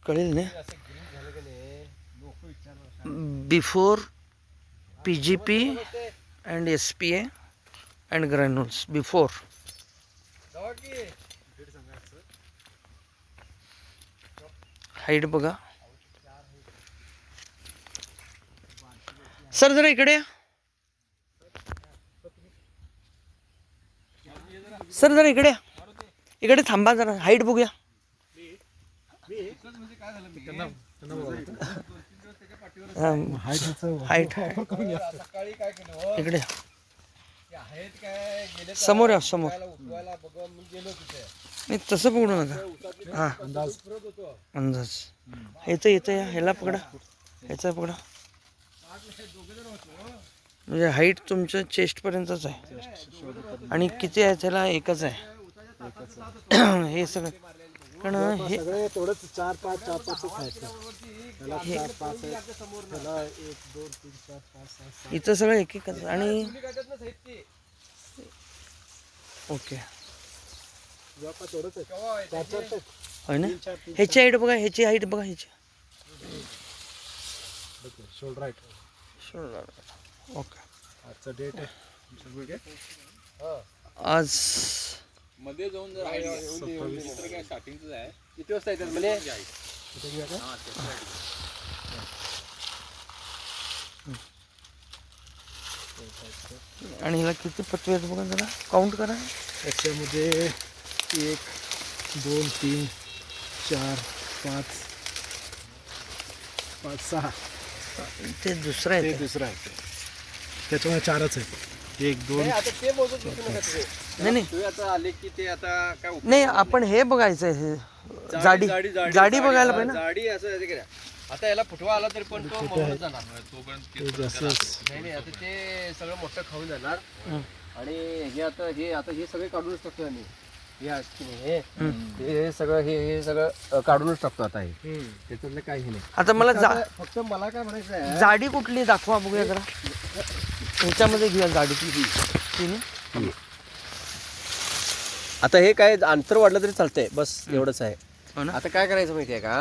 कळेल ना. Before PGP and SPA and granules before. Height बघा. सर जरा इकडे या. सर जरा इकडे या. इकडे थांबा जरा. हाईट बघूया. हाईट इकडे समोर या. समोर नाही तसं पकडू नका. हा अंदाज येतं येतं. या ह्याला पकडा. ह्याचा पकडा. म्हणजे हाईट तुमचं चेस्टपर्यंतच आहे. आणि किती आहे त्याला? एकच आहे. हे सगळं कारण हे तेवढंच 4-5 आहेत. त्याला 4-5 आहेत. त्याला 1 2 3 4 5 6 इथं सगळं एक एकच. आणि ओके तेवढंच आहे. होय ना. ह्याची हाईट बघा. ह्याची हाईट बघा. ह्याची शोल्डर राईट. ओके. आजचा डेट आहे आज मध्ये जाऊन जर काय स्टार्टिंगच आहे. किती वाजता येतात म्हणजे? आणि ह्याला किती पतवे आहेत बघा. जरा काउंट करा. याच्यामध्ये 1 2 3 4 5 6 ते दुसरं आहे. ते दुसरं आहे. त्याच्यामध्ये 4च आहेत. 1 2 आता ते मोजून दिसू नका तुझे. नाही नाही तुम्ही आता आले की ते आता काय उपयोग नाही. आपण हे बघायचं आहे. हे जाडी बघायला पाहिजे ना. जाडी असं आहे की आता याला फुटवा आला तरी पण तो मरूनच जाणार. नाही नाही आता ते सगळं मोठं खाऊन जाणार. आणि हे सगळे काढूनच टाकतो आम्ही. हे सगळं हे सगळं काढूनच टाकतो आता. हे त्याच्यातलं काही नाही. आता मला फक्त मला काय म्हणायचं आहे, जाडी कुठली दाखवा बघूया जरा. ह्याच्यामध्ये घेऊया जाडी ती. आता हे काय अंतर वाढलं तरी चालतंय. बस एवढंच आहे. हो ना. आता काय करायचं माहिती आहे का?